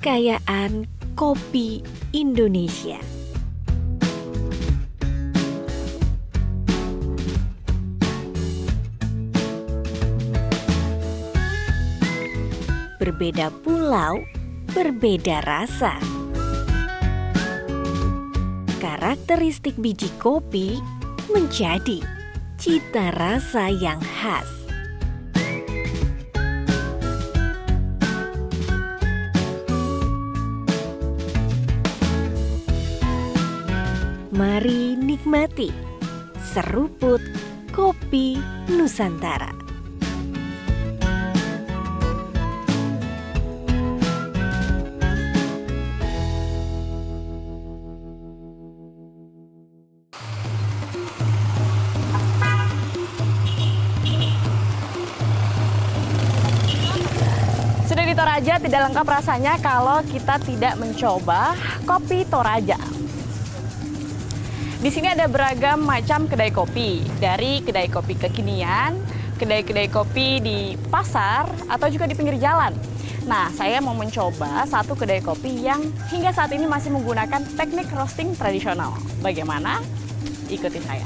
kekayaan kopi Indonesia. Berbeda pulau, berbeda rasa. Karakteristik biji kopi menjadi cita rasa yang khas. Mari nikmati seruput kopi Nusantara. Sudah di Toraja, tidak lengkap rasanya kalau kita tidak mencoba kopi Toraja. Di sini ada beragam macam kedai kopi, dari kedai kopi kekinian, kedai-kedai kopi di pasar, atau juga di pinggir jalan. Nah, saya mau mencoba satu kedai kopi yang hingga saat ini masih menggunakan teknik roasting tradisional. Bagaimana? Ikuti saya.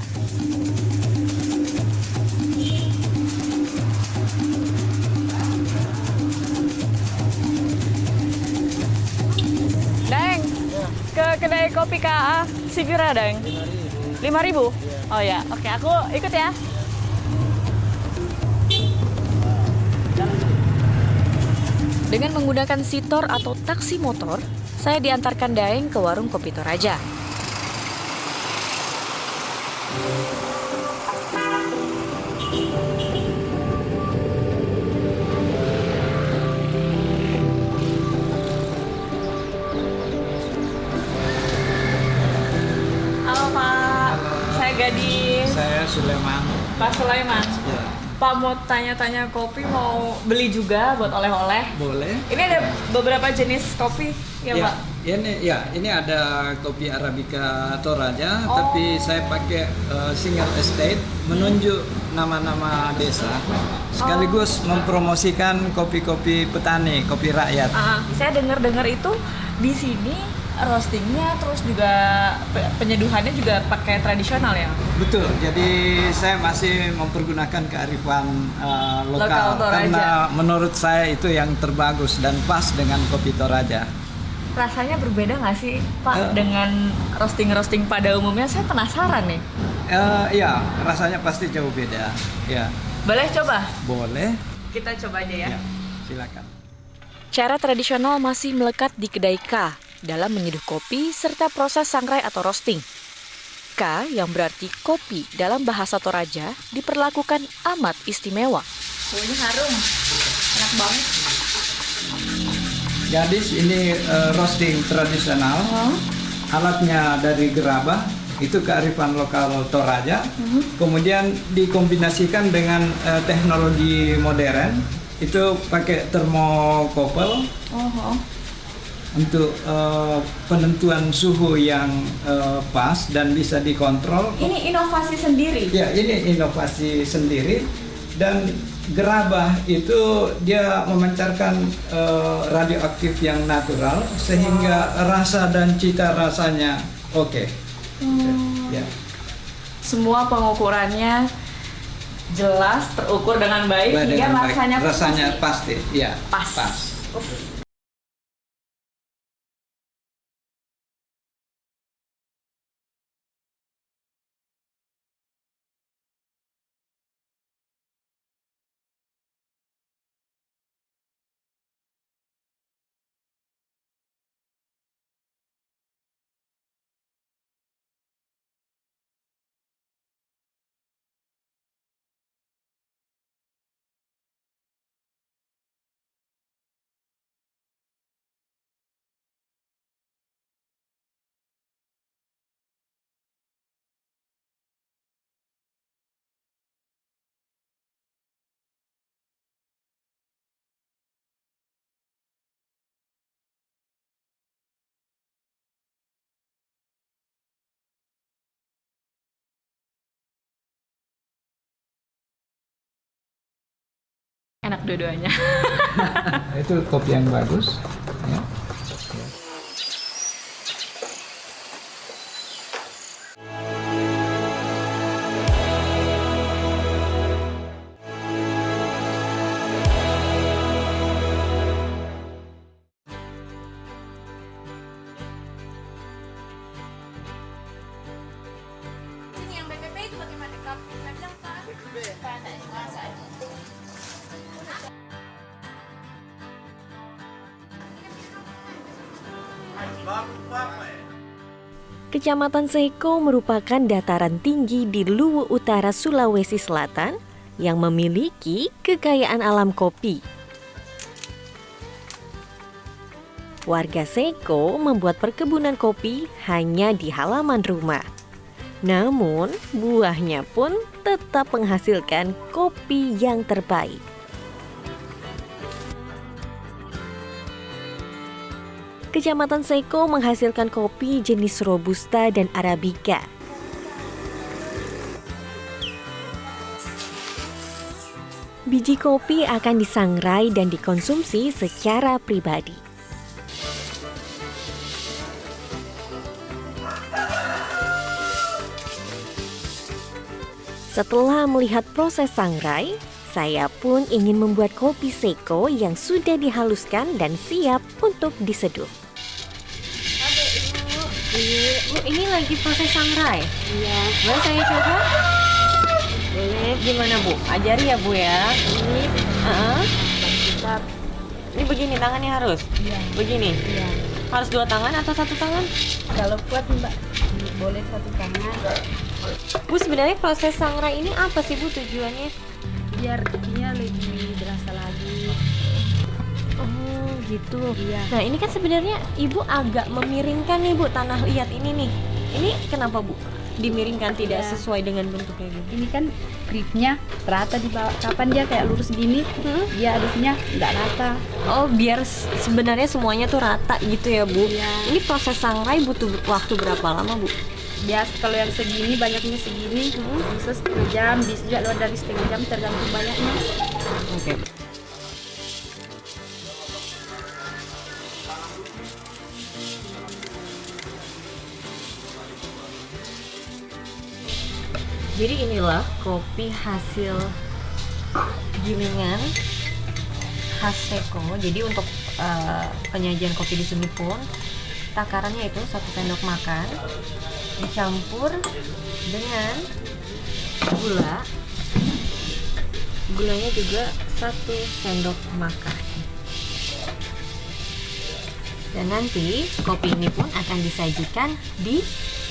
Deng, ke kedai kopi KA Sigura, Deng. 5.000? Oh ya, oke, aku ikut ya. Dengan menggunakan sitor atau taksi motor, saya diantarkan Daeng ke warung kopi Toraja. Halo Pak, saya Gadis. Saya Sulaiman. Pak Sulaiman. Ya. Pak mau tanya-tanya kopi, mau beli juga buat oleh-oleh. Boleh. Ini ada beberapa jenis kopi ya, Pak? Ini ada kopi Arabica Toraja, Oh. tapi saya pakai single estate menunjuk nama-nama desa, sekaligus mempromosikan kopi-kopi petani, kopi rakyat. Saya dengar-dengar itu di sini roastingnya terus juga penyeduhannya juga pakai tradisional ya? Betul. Jadi saya masih mempergunakan kearifan lokal Toraja. karena menurut saya itu yang terbagus dan pas dengan kopi Toraja. Rasanya berbeda nggak sih Pak dengan roasting-roasting pada umumnya? Saya penasaran nih. Iya, rasanya pasti jauh beda. Ya, Boleh coba? boleh. Kita coba aja ya. Ya, silakan. Cara tradisional masih melekat di kedai K dalam menyeduh kopi serta proses sangrai atau roasting. K yang berarti kopi dalam bahasa Toraja diperlakukan amat istimewa. Baunya harum, enak banget. Gadis ini roasting tradisional. Alatnya dari gerabah, itu kearifan lokal Toraja. Kemudian dikombinasikan dengan teknologi modern. Itu pakai thermocouple untuk penentuan suhu yang pas dan bisa dikontrol. Ini inovasi sendiri. Ya, ini inovasi sendiri. Dan gerabah itu dia memancarkan radioaktif yang natural sehingga rasa dan cita rasanya oke. Ya. Semua pengukurannya jelas, terukur dengan baik, hingga Dengan baik. rasanya pun rasanya pasti, ya. pas. Enak dua-duanya. Itu kopi yang bagus. Ya. Kecamatan Seko merupakan dataran tinggi di Luwu Utara, Sulawesi Selatan yang memiliki kekayaan alam kopi. Warga Seko membuat perkebunan kopi hanya di halaman rumah. Namun, buahnya pun tetap menghasilkan kopi yang terbaik. Kecamatan Seko menghasilkan kopi jenis Robusta dan Arabica. Biji kopi akan disangrai dan dikonsumsi secara pribadi. Setelah melihat proses sangrai, saya pun ingin membuat kopi Seko yang sudah dihaluskan dan siap untuk diseduh. Bu, ini lagi proses sangrai. Iya. Boleh saya coba? Boleh. Gimana Bu? Ajari ya Bu ya. Ini kita. Ini begini tangannya harus? Iya. Begini? Iya. Harus 2 tangan atau 1 tangan? Kalau kuat Mbak, boleh 1 tangan. Bu, sebenarnya proses sangrai ini apa sih Bu tujuannya? Biar kopinya lebih berasa lagi. Oh gitu. Iya. Nah ini kan sebenarnya Ibu agak memiringkan nih Bu tanah liat ini nih. Ini kenapa Bu? Dimiringkan tidak Ya. sesuai dengan bentuknya gitu. Ini kan gripnya rata di bawah. Kapan dia kayak lurus gini, dia aduknya nggak rata. Oh biar sebenarnya semuanya tuh rata gitu ya Bu. Iya. Ini proses sangrai butuh waktu berapa lama Bu? Biasa kalau yang segini, banyaknya segini, bisa setengah jam, bisa juga lebih dari setengah jam, tergantung banyaknya. Oke. Jadi inilah kopi hasil gilingan khas Seko. Jadi untuk penyajian kopi di sini pun takarannya itu 1 sendok makan dicampur dengan gula. Gulanya juga 1 sendok makan. Dan nanti kopi ini pun akan disajikan di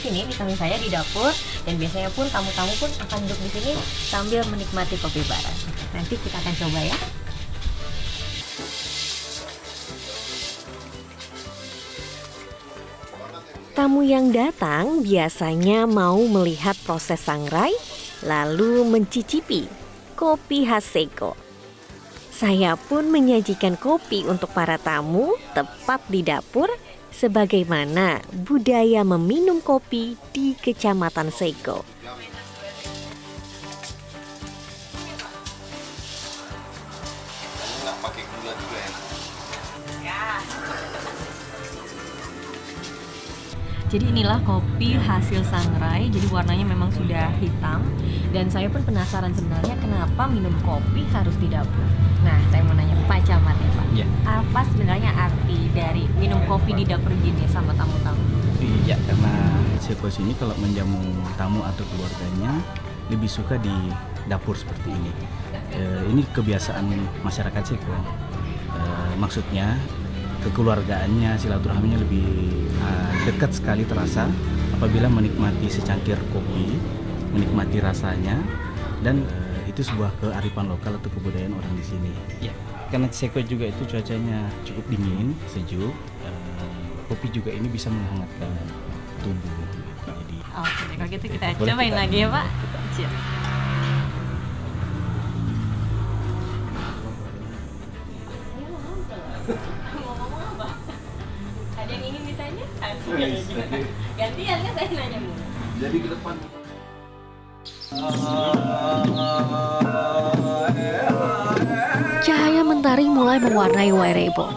sini di samping saya di dapur, dan biasanya pun tamu-tamu pun akan duduk di sini sambil menikmati kopi bareng. Nanti kita akan coba ya. Tamu yang datang biasanya mau melihat proses sangrai, lalu mencicipi kopi khas Seko. Saya pun menyajikan kopi untuk para tamu tepat di dapur, sebagaimana budaya meminum kopi di Kecamatan Seko. Nggak pakai gula juga ya. Jadi inilah kopi hasil sangrai. Jadi warnanya memang sudah hitam. Dan saya pun penasaran sebenarnya kenapa minum kopi harus di dapur. Nah, saya mau nanya Pak Camat ya Pak. Iya. Apa sebenarnya arti dari minum kopi di dapur gini sama tamu-tamu? Iya, karena Seko sini kalau menjamu tamu atau keluarganya lebih suka di dapur seperti ini. Ini kebiasaan masyarakat Seko. Maksudnya kekeluargaannya, silaturahminya lebih dekat sekali terasa apabila menikmati secangkir kopi, menikmati rasanya, dan itu sebuah kearifan lokal atau kebudayaan orang di sini. Ya, karena Seko juga itu cuacanya cukup dingin, sejuk. Kopi juga ini bisa menghangatkan tubuh. Jadi, Oke, kalau gitu kita boleh cobain kita- lagi ya Pak. Cheers. Ngomong apa? Ada yang ingin ditanya? Gantian kan saya nanya Bu. Jadi ke depan. Cahaya mentari mulai mewarnai Wairebo.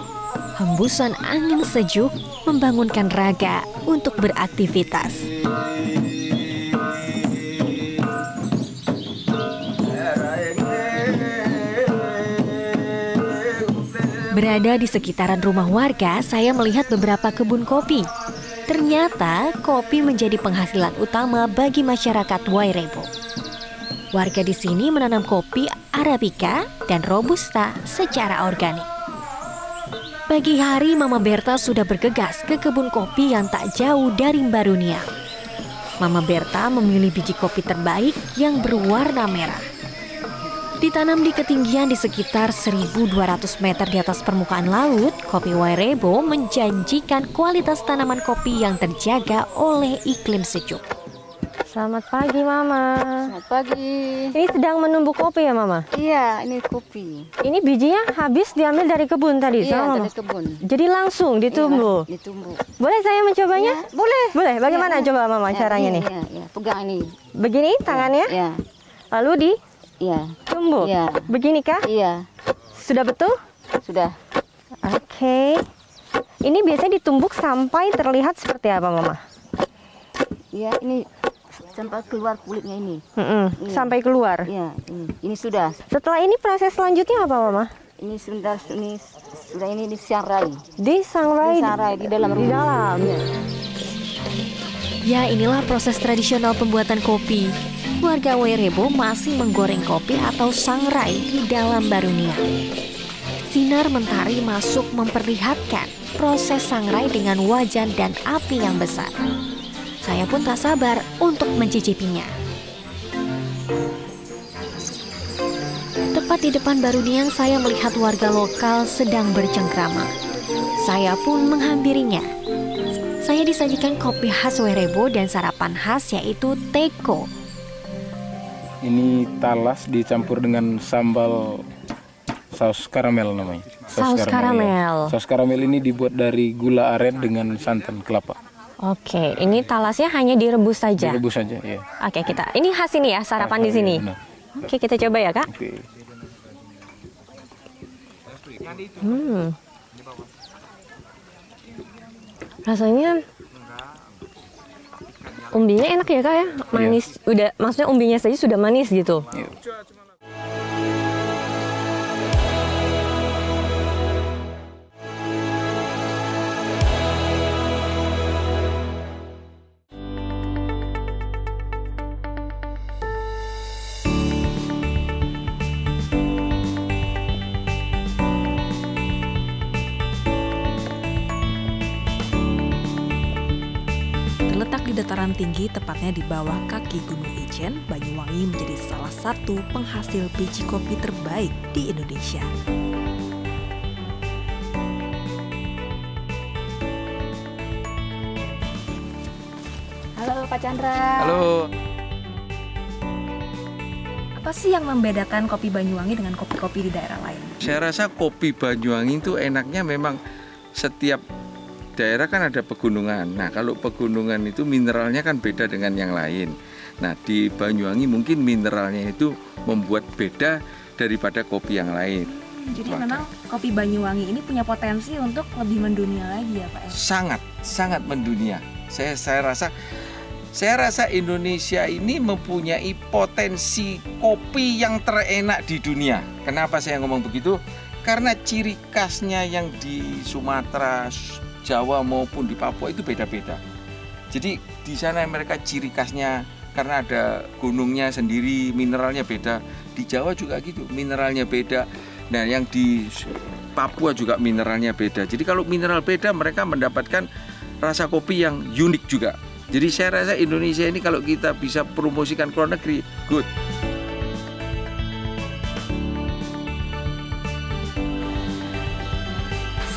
Hembusan angin sejuk membangunkan raga untuk beraktivitas. Berada di sekitaran rumah warga, saya melihat beberapa kebun kopi. Ternyata kopi menjadi penghasilan utama bagi masyarakat Wairebo. Warga di sini menanam kopi Arabica dan Robusta secara organik. Pagi hari Mama Berta sudah bergegas ke kebun kopi yang tak jauh dari Barunia. Mama Berta memilih biji kopi terbaik yang berwarna merah. Ditanam di ketinggian di sekitar 1.200 meter di atas permukaan laut, kopi Wairebo menjanjikan kualitas tanaman kopi yang terjaga oleh iklim sejuk. Selamat pagi, Mama. Selamat pagi. Ini sedang menumbuk kopi ya, Mama? Iya, ini kopi. Ini bijinya habis diambil dari kebun tadi, Iya, sama Mama? dari kebun. Jadi langsung ditumbuk? Iya, ditumbuk. Boleh saya mencobanya? Ya, boleh. Boleh, bagaimana Iya, coba Mama iya, caranya iya, nih? Iya, pegang ini. Begini tangannya, Iya, lalu iya, ditumbuk. Iya. Beginikah? iya. Sudah betul? Sudah. Oke. Ini biasanya ditumbuk sampai terlihat seperti apa, Mama? Iya, ini sampai keluar kulitnya ini. Iya. Sampai keluar. Iya, ini sudah. Setelah ini proses selanjutnya apa, Mama? Ini sudah ini disangrai. Disangrai Disangrai di dalam di rumah. dalam. Iya. Ya, inilah proses tradisional pembuatan kopi. Warga Wairebo masih menggoreng kopi atau sangrai di dalam Barunia. Sinar mentari masuk memperlihatkan proses sangrai dengan wajan dan api yang besar. Saya pun tak sabar untuk mencicipinya. Tepat di depan Baruniang saya melihat warga lokal sedang bercengkrama. Saya pun menghampirinya. Saya disajikan kopi khas Wairebo dan sarapan khas yaitu teko. Ini talas dicampur dengan sambal saus karamel namanya. Saus karamel. Ya. Saus karamel ini dibuat dari gula aren dengan santan kelapa. Oke, ini talasnya hanya direbus saja. Direbus saja, ya. Oke, ini khas ini ya, sarapan di sini. Benar. Oke, kita coba ya, Kak. Oke. Rasanya umbinya enak ya, Kak ya? Manis. Udah, maksudnya umbinya saja sudah manis gitu. Iya. Terletak di dataran tinggi, tepatnya di bawah kaki Gunung Ijen, Banyuwangi menjadi salah satu penghasil biji kopi terbaik di Indonesia. Halo Pak Chandra. Halo. Apa sih yang membedakan kopi Banyuwangi dengan kopi-kopi di daerah lain? Saya rasa kopi Banyuwangi itu enaknya memang setiap daerah kan ada pegunungan. Nah, kalau pegunungan itu mineralnya kan beda dengan yang lain. Nah, di Banyuwangi mungkin mineralnya itu membuat beda daripada kopi yang lain. Jadi memang kopi Banyuwangi ini punya potensi untuk lebih mendunia lagi ya Pak? Sangat mendunia. Saya rasa Indonesia ini mempunyai potensi kopi yang terenak di dunia. Kenapa saya ngomong begitu? Karena ciri khasnya yang di Sumatera, Jawa maupun di Papua itu beda-beda. Jadi di sana mereka ciri khasnya karena ada gunungnya sendiri, mineralnya beda. Di Jawa juga gitu, mineralnya beda. Nah, yang di Papua juga mineralnya beda. Jadi kalau mineral beda, mereka mendapatkan rasa kopi yang unik juga. Jadi saya rasa Indonesia ini kalau kita bisa promosikan ke luar negeri, good.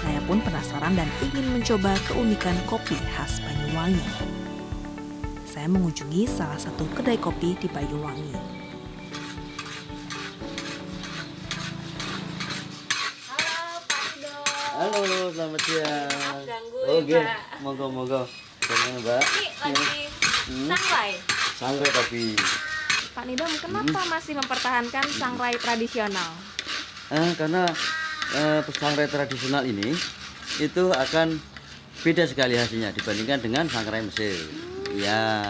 Saya pun penasaran dan ingin mencoba keunikan kopi khas Banyuwangi. Saya mengunjungi salah satu kedai kopi di Banyuwangi. Halo, selamat siang. Maaf ganggu Oke, Mbak. monggo. Gimana, Mbak? Ini lagi sangrai. Sangrai kopi. Pak Nidom, kenapa masih mempertahankan sangrai tradisional? Karena sangrai tradisional ini itu akan beda sekali hasilnya dibandingkan dengan sangrai Mesir. Ya,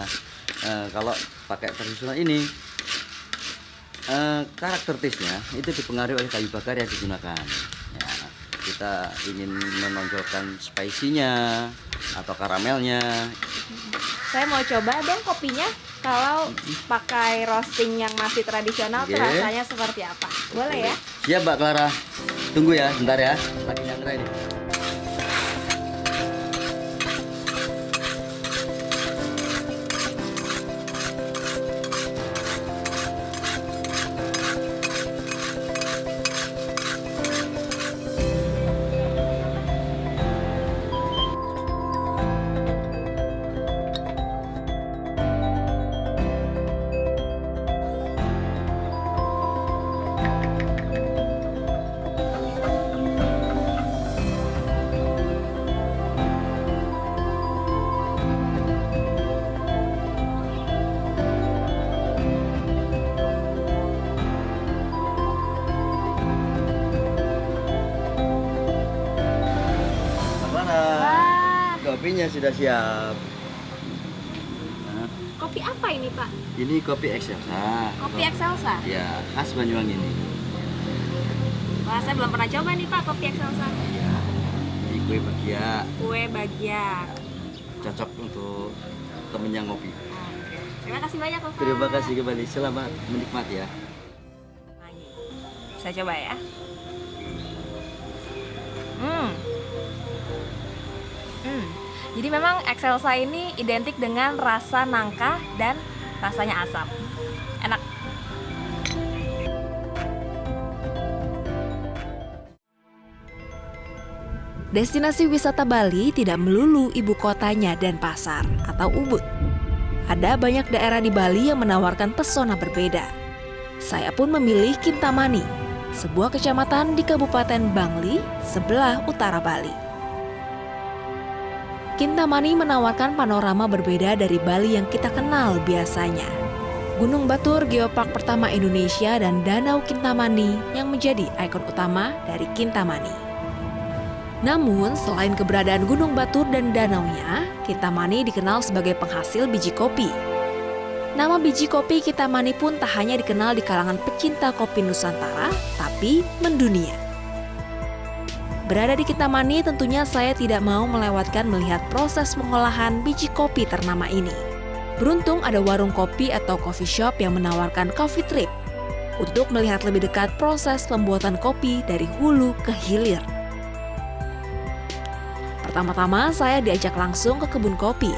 kalau pakai tradisional ini karakteristiknya itu dipengaruhi oleh kayu bakar yang digunakan. Ya, kita ingin menonjolkan spicy-nya atau karamelnya. Saya mau coba dong kopinya. kalau pakai roasting yang masih tradisional tuh rasanya seperti apa? Boleh ya? Siap Mbak Clara. Tunggu ya, bentar ya. Lagi nyangrai ini. Kopinya sudah siap. Kopi apa ini Pak? Ini kopi Excelsa. Kopi Excelsa? Ya, khas Banyuwangi ini. Wah, saya belum pernah coba nih Pak kopi Excelsa. Ya, ini kue bahagia. Kue bahagia. Cocok untuk temen yang ngopi. Oke. Terima kasih banyak Pak. Terima kasih kembali. Selamat menikmati ya. Saya coba ya. Jadi memang Excelsa ini identik dengan rasa nangka dan rasanya asam. Enak. Destinasi wisata Bali tidak melulu ibu kotanya dan pasar atau Ubud. Ada banyak daerah di Bali yang menawarkan pesona berbeda. Saya pun memilih Kintamani, sebuah kecamatan di Kabupaten Bangli, sebelah utara Bali. Kintamani menawarkan panorama berbeda dari Bali yang kita kenal biasanya. Gunung Batur Geopark pertama Indonesia dan Danau Kintamani yang menjadi ikon utama dari Kintamani. Namun, selain keberadaan Gunung Batur dan danaunya, Kintamani dikenal sebagai penghasil biji kopi. Nama biji kopi Kintamani pun tak hanya dikenal di kalangan pecinta kopi Nusantara, tapi mendunia. Berada di Kintamani tentunya saya tidak mau melewatkan melihat proses pengolahan biji kopi ternama ini. Beruntung ada warung kopi atau coffee shop yang menawarkan coffee trip untuk melihat lebih dekat proses pembuatan kopi dari hulu ke hilir. Pertama-tama saya diajak langsung ke kebun kopi.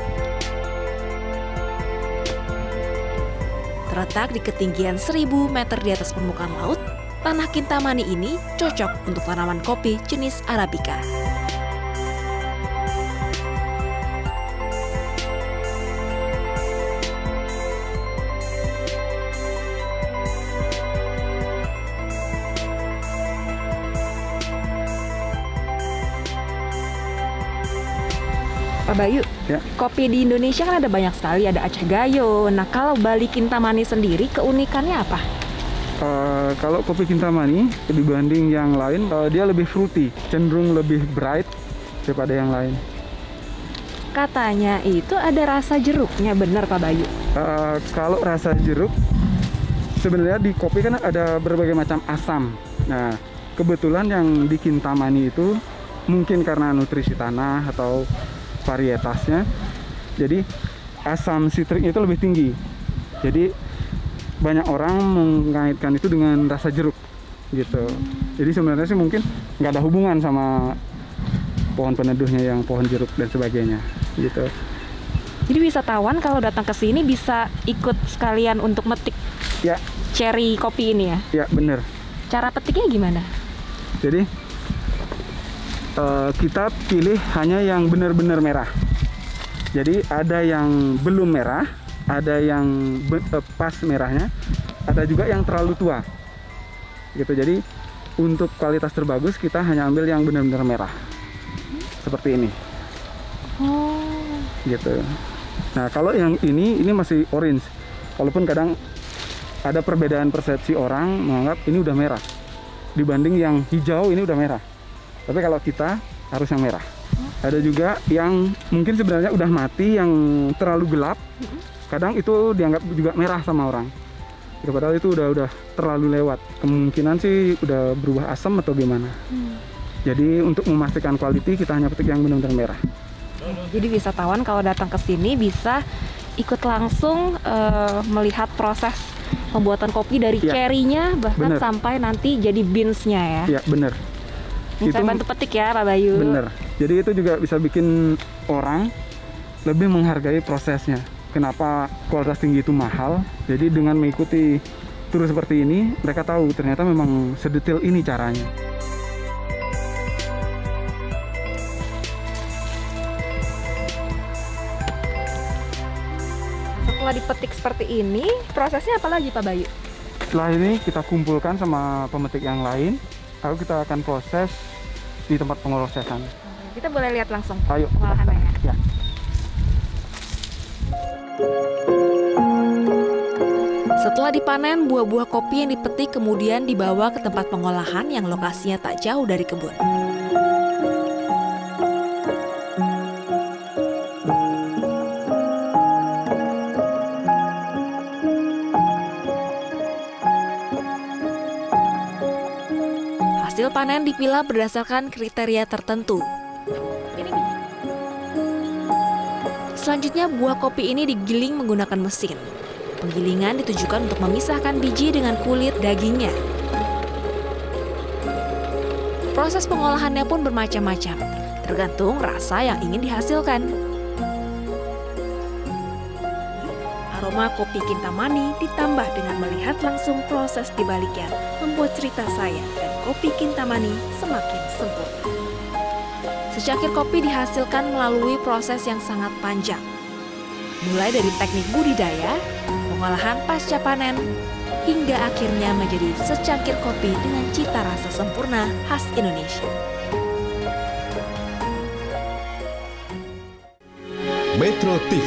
Terletak di ketinggian 1000 meter di atas permukaan laut, tanah Kintamani ini cocok untuk tanaman kopi jenis Arabica. Pak Bayu, kopi di Indonesia kan ada banyak sekali, ada Aceh Gayo. Nah, kalau Bali Kintamani sendiri keunikannya apa? Kalau kopi Kintamani dibanding yang lain, dia lebih fruity, cenderung lebih bright daripada yang lain. Katanya itu ada rasa jeruknya, benar Pak Bayu? Kalau rasa jeruk, sebenarnya di kopi kan ada berbagai macam asam. Nah, kebetulan yang di Kintamani itu mungkin karena nutrisi tanah atau varietasnya, jadi asam sitriknya itu lebih tinggi. Jadi banyak orang mengaitkan itu dengan rasa jeruk gitu. Jadi sebenarnya sih mungkin nggak ada hubungan sama pohon peneduhnya yang pohon jeruk dan sebagainya gitu. Jadi wisatawan kalau datang ke sini bisa ikut sekalian untuk metik cherry kopi ini ya? Ya bener. Cara petiknya gimana? Jadi kita pilih hanya yang benar-benar merah. Jadi ada yang belum merah, ada yang pas merahnya, ada juga yang terlalu tua gitu. Jadi untuk kualitas terbagus kita hanya ambil yang benar-benar merah seperti ini gitu. Nah kalau yang ini masih orange, walaupun kadang ada perbedaan persepsi orang menganggap ini udah merah dibanding yang hijau ini udah merah, tapi kalau kita harus yang merah. Ada juga yang mungkin sebenarnya udah mati, yang terlalu gelap, kadang itu dianggap juga merah sama orang. Padahal itu udah terlalu lewat. Kemungkinan sih udah berubah asam atau gimana. Jadi untuk memastikan quality kita hanya petik yang benar-benar merah. Jadi wisatawan kalau datang ke sini bisa ikut langsung melihat proses pembuatan kopi dari cherry-nya bahkan sampai nanti jadi beans-nya ya. Iya, bener. Saya bantu petik ya Pak Bayu. Bener. Jadi itu juga bisa bikin orang lebih menghargai prosesnya. Kenapa kualitas tinggi itu mahal? Jadi dengan mengikuti tur seperti ini, mereka tahu ternyata memang sedetail ini caranya. Setelah dipetik seperti ini, prosesnya apa lagi Pak Bayu? Setelah ini kita kumpulkan sama pemetik yang lain, lalu kita akan proses di tempat pengorosesan. Kita boleh lihat langsung Ayo, pengolahannya ya. Setelah dipanen, buah-buah kopi yang dipetik kemudian dibawa ke tempat pengolahan yang lokasinya tak jauh dari kebun. Hasil panen dipilah berdasarkan kriteria tertentu. Selanjutnya, buah kopi ini digiling menggunakan mesin. Penggilingan ditujukan untuk memisahkan biji dengan kulit dagingnya. Proses pengolahannya pun bermacam-macam, tergantung rasa yang ingin dihasilkan. Aroma kopi Kintamani ditambah dengan melihat langsung proses di baliknya, membuat cerita saya dan kopi Kintamani semakin sempurna. Secangkir kopi dihasilkan melalui proses yang sangat panjang, mulai dari teknik budidaya, pengolahan pasca panen, hingga akhirnya menjadi secangkir kopi dengan cita rasa sempurna khas Indonesia. Metro TV.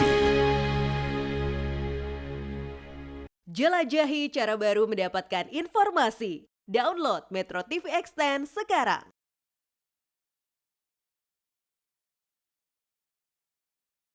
Jelajahi cara baru mendapatkan informasi. Download Metro TV Extend sekarang.